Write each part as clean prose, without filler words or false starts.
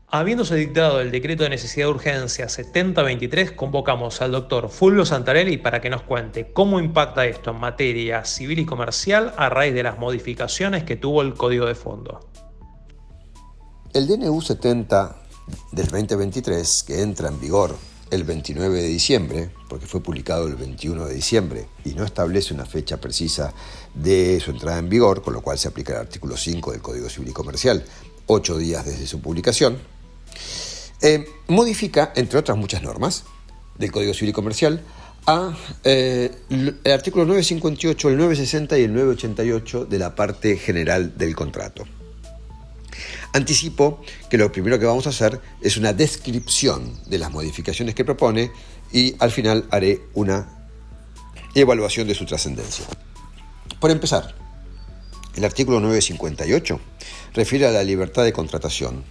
Habiéndose dictado el decreto de necesidad de urgencia 7023, convocamos al doctor Fulvio Santarelli para que nos cuente cómo impacta esto en materia civil y comercial a raíz de las modificaciones que tuvo el Código de Fondo. El DNU 70 del 2023, que entra en vigor el 29 de diciembre, porque fue publicado el 21 de diciembre y no establece una fecha precisa de su entrada en vigor, con lo cual se aplica el artículo 5 del Código Civil y Comercial, 8 días desde su publicación, modifica, entre otras muchas normas del Código Civil y Comercial, el artículo 958, el 960 y el 988 de la parte general del contrato. Anticipo que lo primero que vamos a hacer es una descripción de las modificaciones que propone y al final haré una evaluación de su trascendencia. Por empezar, el artículo 958 refiere a la libertad de contratación.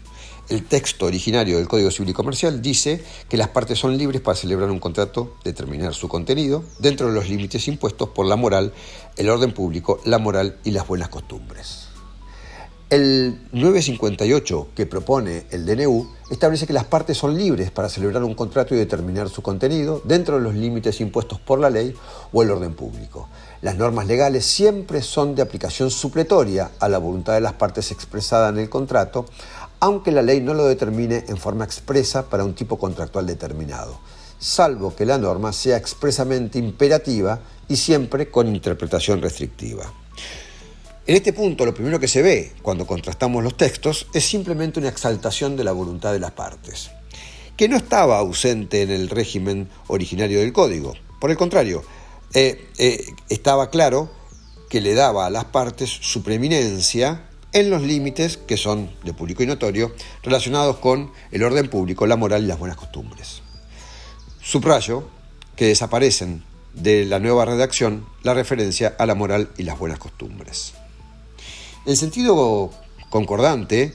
El texto originario del Código Civil y Comercial dice que las partes son libres para celebrar un contrato, determinar su contenido, dentro de los límites impuestos por la moral, el orden público, la moral y las buenas costumbres. El 958 que propone el DNU establece que las partes son libres para celebrar un contrato y determinar su contenido dentro de los límites impuestos por la ley o el orden público. Las normas legales siempre son de aplicación supletoria a la voluntad de las partes expresada en el contrato, aunque la ley no lo determine en forma expresa para un tipo contractual determinado, salvo que la norma sea expresamente imperativa y siempre con interpretación restrictiva. En este punto, lo primero que se ve cuando contrastamos los textos es simplemente una exaltación de la voluntad de las partes, que no estaba ausente en el régimen originario del Código. Por el contrario, estaba claro que le daba a las partes su preeminencia en los límites que son de público y notorio relacionados con el orden público, la moral y las buenas costumbres. Subrayo que desaparecen de la nueva redacción la referencia a la moral y las buenas costumbres. En sentido concordante,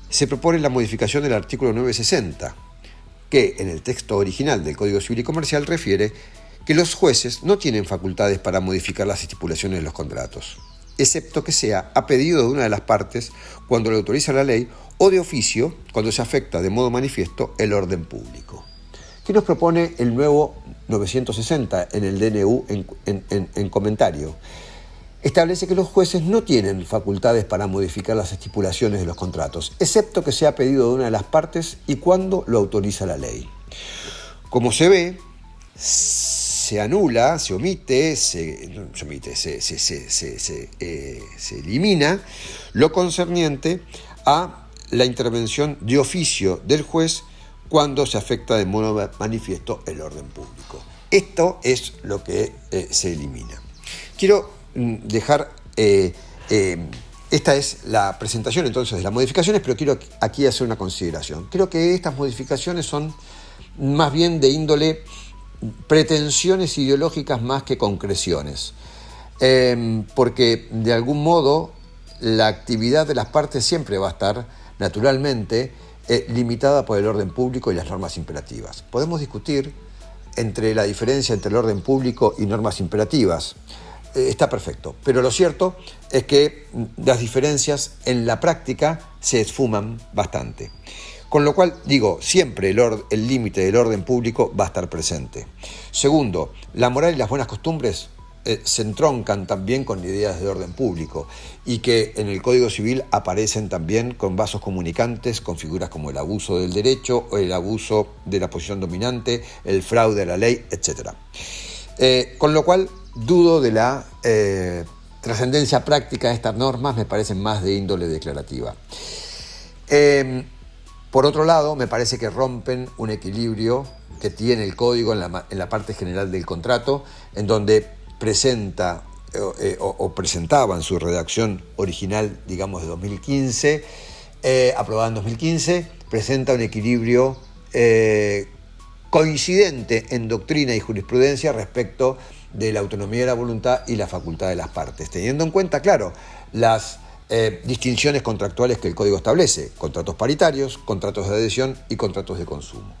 se propone la modificación del artículo 960, que en el texto original del Código Civil y Comercial refiere que los jueces no tienen facultades para modificar las estipulaciones de los contratos, excepto que sea a pedido de una de las partes cuando lo autoriza la ley o de oficio cuando se afecta de modo manifiesto el orden público. ¿Qué nos propone el nuevo 960 en el DNU en comentario? Establece que los jueces no tienen facultades para modificar las estipulaciones de los contratos, excepto que sea pedido de una de las partes y cuando lo autoriza la ley. Como se ve, se anula, se omite, se elimina lo concerniente a la intervención de oficio del juez cuando se afecta de modo manifiesto el orden público. Esto es lo que se elimina. Quiero dejar, esta es la presentación entonces de las modificaciones, pero quiero aquí hacer una consideración. Creo que estas modificaciones son más bien de índole pretensiones ideológicas más que concreciones, porque de algún modo la actividad de las partes siempre va a estar naturalmente limitada por el orden público y las normas imperativas. Podemos discutir entre la diferencia entre el orden público y normas imperativas. Está perfecto, pero lo cierto es que las diferencias en la práctica se esfuman bastante. Con lo cual, digo, siempre el límite del orden público va a estar presente. Segundo, la moral y las buenas costumbres se entroncan también con ideas de orden público y que en el Código Civil aparecen también con vasos comunicantes, con figuras como el abuso del derecho o el abuso de la posición dominante, el fraude a la ley, etc. Con lo cual, dudo de la trascendencia práctica de estas normas, me parecen más de índole declarativa. Por otro lado, me parece que rompen un equilibrio que tiene el Código en la parte general del contrato, en donde presenta o presentaba en su redacción original, digamos, de 2015, aprobada en 2015, presenta un equilibrio coincidente en doctrina y jurisprudencia respecto de la autonomía de la voluntad y la facultad de las partes, teniendo en cuenta, claro, las distinciones contractuales que el Código establece: contratos paritarios, contratos de adhesión y contratos de consumo.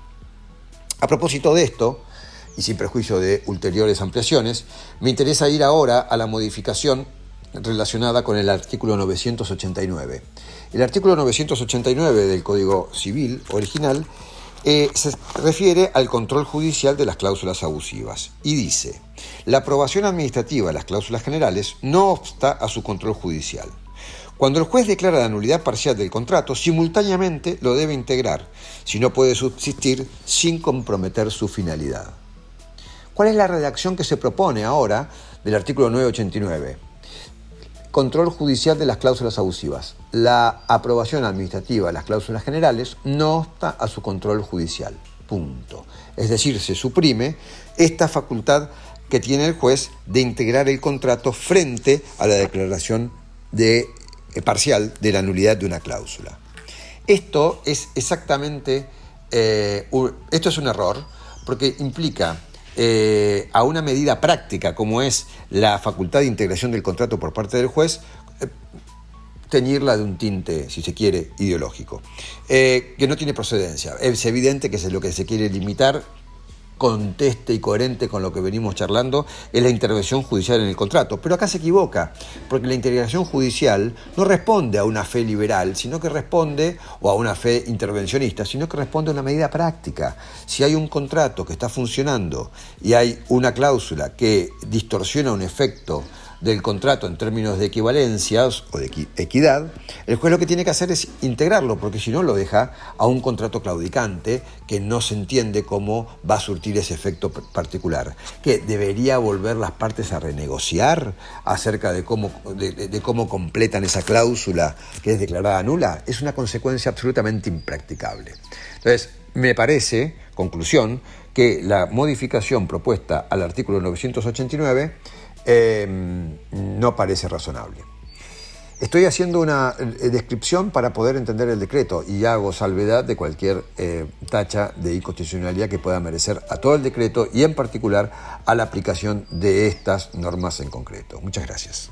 A propósito de esto, y sin perjuicio de ulteriores ampliaciones, me interesa ir ahora a la modificación relacionada con el artículo 989. El artículo 989 del Código Civil original se refiere al control judicial de las cláusulas abusivas y dice: la aprobación administrativa de las cláusulas generales no obsta a su control judicial. Cuando el juez declara la nulidad parcial del contrato, simultáneamente lo debe integrar, si no puede subsistir sin comprometer su finalidad. ¿Cuál es la redacción que se propone ahora del artículo 989? Control judicial de las cláusulas abusivas. La aprobación administrativa de las cláusulas generales no obsta a su control judicial. Punto. Es decir, se suprime esta facultad que tiene el juez de integrar el contrato frente a la declaración parcial de la nulidad de una cláusula. Esto es exactamente, esto es un error porque implica a una medida práctica como es la facultad de integración del contrato por parte del juez, teñirla de un tinte, si se quiere, ideológico, que no tiene procedencia. Es evidente que lo que se quiere limitar, conteste y coherente con lo que venimos charlando, es la intervención judicial en el contrato. Pero acá se equivoca, porque la integración judicial no responde a una fe liberal, sino que responde, o a una fe intervencionista, sino que responde a una medida práctica. Si hay un contrato que está funcionando y hay una cláusula que distorsiona un efecto del contrato en términos de equivalencias o de equidad, el juez lo que tiene que hacer es integrarlo, porque si no lo deja a un contrato claudicante que no se entiende cómo va a surtir ese efecto particular. ¿Que debería volver las partes a renegociar acerca de cómo completan esa cláusula que es declarada nula? Es una consecuencia absolutamente impracticable. Entonces, me parece, conclusión, que la modificación propuesta al artículo 989 no parece razonable. Estoy haciendo una descripción para poder entender el decreto y hago salvedad de cualquier tacha de inconstitucionalidad que pueda merecer a todo el decreto y en particular a la aplicación de estas normas en concreto. Muchas gracias.